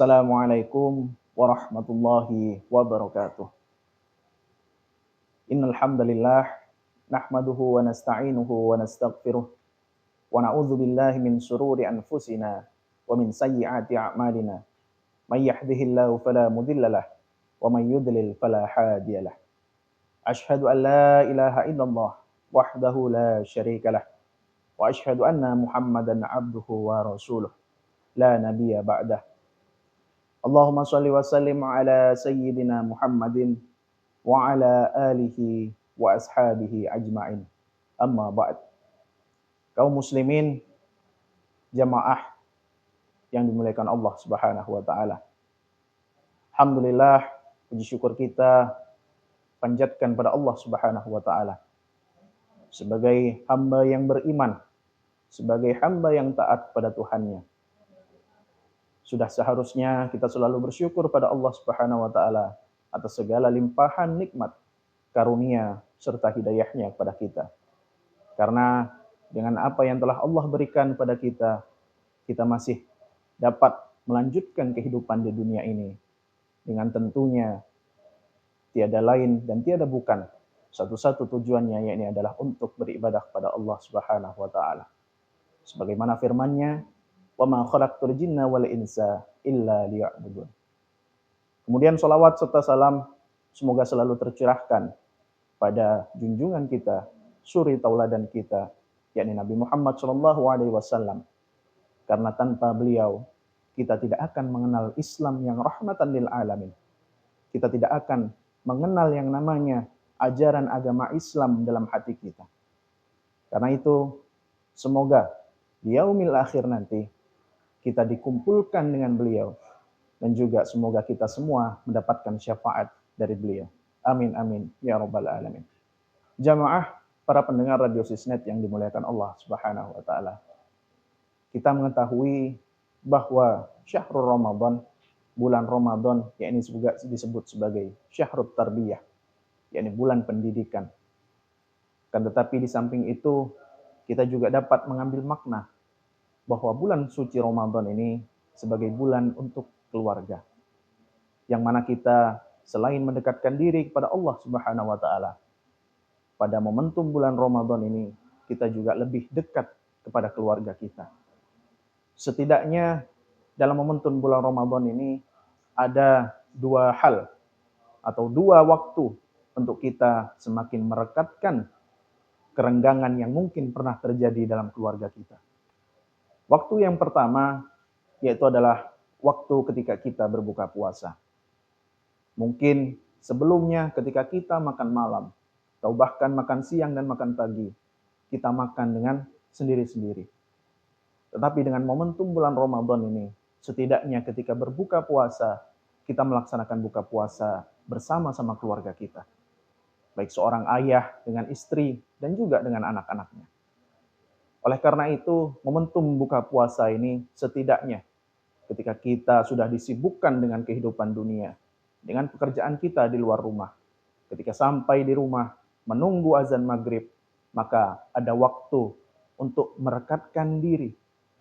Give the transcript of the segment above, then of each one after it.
Assalamualaikum warahmatullahi wabarakatuh. Innal hamdalillah nahmaduhu wa nasta'inuhu wa nastaghfiruh wa na'udzu billahi min shururi anfusina wa min sayyiati a'malina. May yahdihillahu fala mudhillalah wa may yudlil fala hadiyalah. Asyhadu an la ilaha illallah wahdahu la syarikalah wa asyhadu anna Muhammadan abduhu wa rasuluh la nabiyya ba'dah. Allahumma shalli wa sallim ala sayyidina Muhammadin wa ala alihi wa ashabihi ajma'in. Amma ba'd. Kaum muslimin, jamaah yang dimuliakan Allah Subhanahu wa taala. Alhamdulillah, puji syukur kita panjatkan pada Allah Subhanahu wa taala sebagai hamba yang beriman, sebagai hamba yang taat pada Tuhannya. Sudah seharusnya kita selalu bersyukur pada Allah Subhanahu wa taala atas segala limpahan nikmat, karunia serta hidayahnya kepada kita. Karena dengan apa yang telah Allah berikan pada kita, kita masih dapat melanjutkan kehidupan di dunia ini dengan tentunya tiada lain dan tiada bukan satu-satu tujuannya, yakni adalah untuk beribadah kepada Allah Subhanahu wa taala. Sebagaimana firman-Nya, "Wa ma khalaqtul jinna wal insa illa liya'budun." Kemudian salawat serta salam semoga selalu tercurahkan pada junjungan kita, suri tauladan kita, yakni Nabi Muhammad sallallahu alaihi wasallam. Karena tanpa beliau kita tidak akan mengenal Islam yang rahmatan lil alamin. Kita tidak akan mengenal yang namanya ajaran agama Islam dalam hati kita. Karena itu semoga di yaumil akhir nanti kita dikumpulkan dengan beliau, dan juga semoga kita semua mendapatkan syafaat dari beliau. Amin amin ya rabbal alamin. Jamaah para pendengar Radio Sisnet yang dimuliakan Allah Subhanahu wa taala. Kita mengetahui bahwa syahrul Ramadan, bulan Ramadan, yakni juga disebut sebagai syahrut tarbiyah, yakni bulan pendidikan. Kan tetapi di samping itu kita juga dapat mengambil makna bahwa bulan suci Ramadan ini sebagai bulan untuk keluarga. Yang mana kita selain mendekatkan diri kepada Allah Subhanahu wa taala, pada momentum bulan Ramadan ini kita juga lebih dekat kepada keluarga kita. Setidaknya dalam momentum bulan Ramadan ini ada dua hal atau dua waktu untuk kita semakin merekatkan kerenggangan yang mungkin pernah terjadi dalam keluarga kita. Waktu yang pertama yaitu adalah waktu ketika kita berbuka puasa. Mungkin sebelumnya ketika kita makan malam, atau bahkan makan siang dan makan pagi, kita makan dengan sendiri-sendiri. Tetapi dengan momentum bulan Ramadan ini, setidaknya ketika berbuka puasa, kita melaksanakan buka puasa bersama-sama keluarga kita. Baik seorang ayah dengan istri dan juga dengan anak-anaknya. Oleh karena itu, momentum buka puasa ini setidaknya ketika kita sudah disibukkan dengan kehidupan dunia, dengan pekerjaan kita di luar rumah, ketika sampai di rumah menunggu azan maghrib, maka ada waktu untuk merekatkan diri,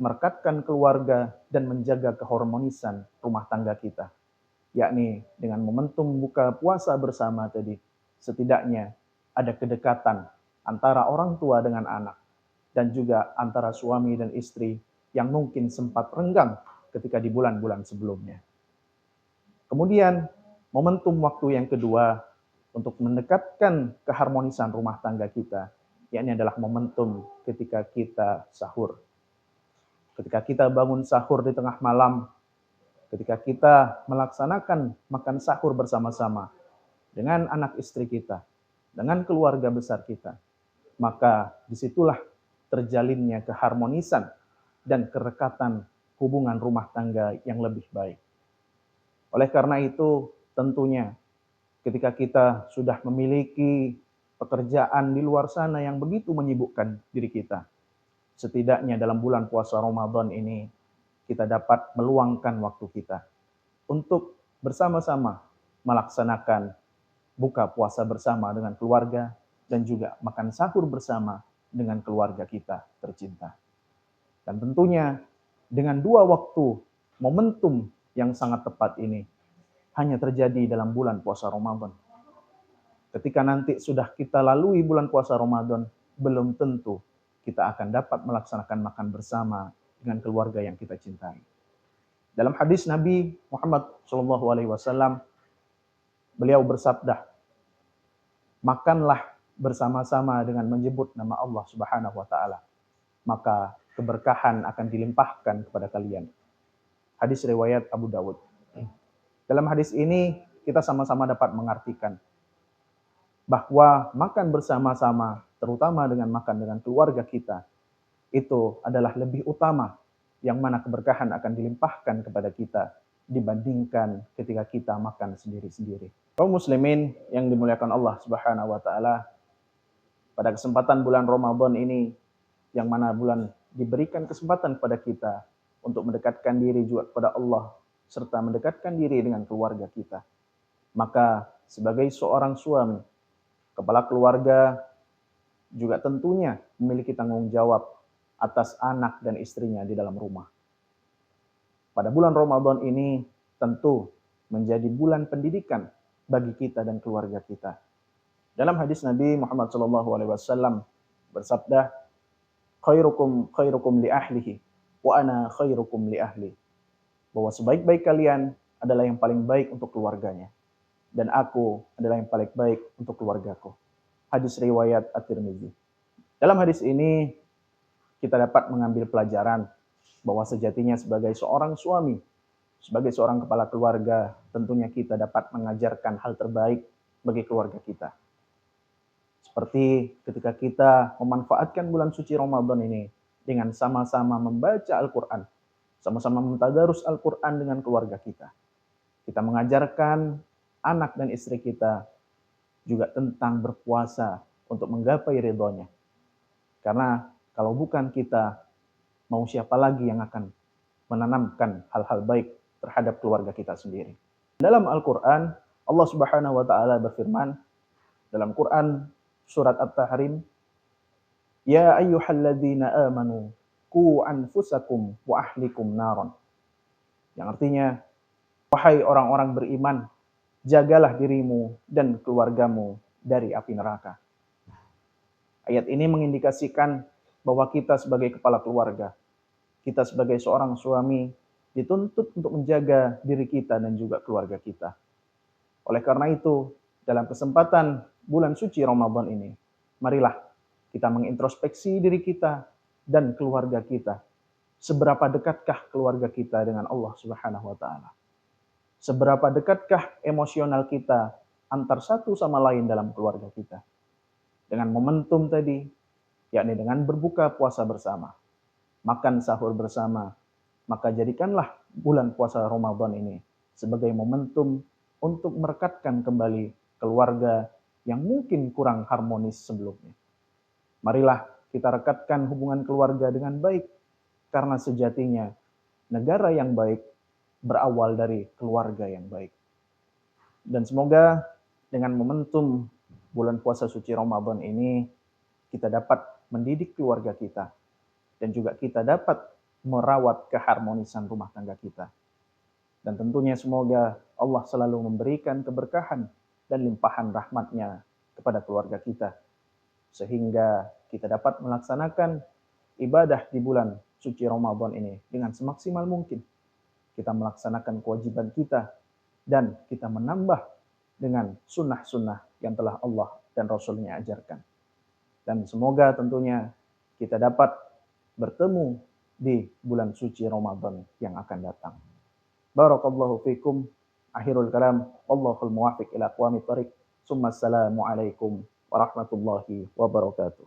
merekatkan keluarga, dan menjaga keharmonisan rumah tangga kita. Yakni dengan momentum buka puasa bersama tadi, setidaknya ada kedekatan antara orang tua dengan anak, dan juga antara suami dan istri yang mungkin sempat renggang ketika di bulan-bulan sebelumnya. Kemudian, momentum waktu yang kedua untuk mendekatkan keharmonisan rumah tangga kita, yakni adalah momentum ketika kita sahur. Ketika kita bangun sahur di tengah malam, ketika kita melaksanakan makan sahur bersama-sama dengan anak istri kita, dengan keluarga besar kita, maka disitulah terjalinnya keharmonisan dan kerekatan hubungan rumah tangga yang lebih baik. Oleh karena itu, tentunya ketika kita sudah memiliki pekerjaan di luar sana yang begitu menyibukkan diri kita, setidaknya dalam bulan puasa Ramadan ini, kita dapat meluangkan waktu kita untuk bersama-sama melaksanakan buka puasa bersama dengan keluarga dan juga makan sahur bersama dengan keluarga kita tercinta. Dan tentunya dengan dua waktu momentum yang sangat tepat ini hanya terjadi dalam bulan puasa Ramadan. Ketika nanti sudah kita lalui bulan puasa Ramadan, belum tentu kita akan dapat melaksanakan makan bersama dengan keluarga yang kita cintai. Dalam hadis Nabi Muhammad SAW, beliau bersabda, makanlah bersama-sama dengan menyebut nama Allah Subhanahu wa taala, maka keberkahan akan dilimpahkan kepada kalian. Hadis riwayat Abu Dawud. Dalam hadis ini kita sama-sama dapat mengartikan bahwa makan bersama-sama, terutama dengan makan dengan keluarga kita, itu adalah lebih utama, yang mana keberkahan akan dilimpahkan kepada kita dibandingkan ketika kita makan sendiri-sendiri. Kaum muslimin yang dimuliakan Allah Subhanahu wa taala, pada kesempatan bulan Ramadan ini, yang mana bulan diberikan kesempatan kepada kita untuk mendekatkan diri juga kepada Allah, serta mendekatkan diri dengan keluarga kita. Maka sebagai seorang suami, kepala keluarga, juga tentunya memiliki tanggung jawab atas anak dan istrinya di dalam rumah. Pada bulan Ramadan ini tentu menjadi bulan pendidikan bagi kita dan keluarga kita. Dalam hadis Nabi Muhammad SAW bersabda, khairukum li ahlihi wa ana khairukum li ahli. Bahwa sebaik-baik kalian adalah yang paling baik untuk keluarganya, dan aku adalah yang paling baik untuk keluargaku. Hadis riwayat At-Tirmidzi. Dalam hadis ini kita dapat mengambil pelajaran bahwa sejatinya sebagai seorang suami, sebagai seorang kepala keluarga, tentunya kita dapat mengajarkan hal terbaik bagi keluarga kita. Seperti ketika kita memanfaatkan bulan suci Ramadan ini dengan sama-sama membaca Al-Quran, sama-sama mentadarus Al-Quran dengan keluarga kita. Kita mengajarkan anak dan istri kita juga tentang berpuasa untuk menggapai ridhonya. Karena kalau bukan kita, mau siapa lagi yang akan menanamkan hal-hal baik terhadap keluarga kita sendiri. Dalam Al-Quran, Allah Subhanahu wa taala berfirman dalam Quran surat At-Tahrim, ya ayyuhalladzina amanu qu anfusakum wa ahlikum naron. Yang artinya, wahai orang-orang beriman, jagalah dirimu dan keluargamu dari api neraka. Ayat ini mengindikasikan bahwa kita sebagai kepala keluarga, kita sebagai seorang suami, dituntut untuk menjaga diri kita dan juga keluarga kita. Oleh karena itu, dalam kesempatan bulan suci Ramadan ini, marilah kita mengintrospeksi diri kita dan keluarga kita. Seberapa dekatkah keluarga kita dengan Allah Subhanahu wa taala? Seberapa dekatkah emosional kita antar satu sama lain dalam keluarga kita? Dengan momentum tadi, yakni dengan berbuka puasa bersama, makan sahur bersama, maka jadikanlah bulan puasa Ramadan ini sebagai momentum untuk merekatkan kembali keluarga yang mungkin kurang harmonis sebelumnya. Marilah kita rekatkan hubungan keluarga dengan baik, karena sejatinya negara yang baik berawal dari keluarga yang baik. Dan semoga dengan momentum bulan puasa suci Ramadan ini, kita dapat mendidik keluarga kita, dan juga kita dapat merawat keharmonisan rumah tangga kita. Dan tentunya semoga Allah selalu memberikan keberkahan dan limpahan rahmatnya kepada keluarga kita, sehingga kita dapat melaksanakan ibadah di bulan suci Ramadan ini dengan semaksimal mungkin. Kita melaksanakan kewajiban kita, dan kita menambah dengan sunnah-sunnah yang telah Allah dan Rasul-Nya ajarkan. Dan semoga tentunya kita dapat bertemu di bulan suci Ramadan yang akan datang. Barakallahu fikum. Akhirul kalam, Allahul muwafiq ila aqwamit thariq. Assalamualaikum warahmatullahi wabarakatuh.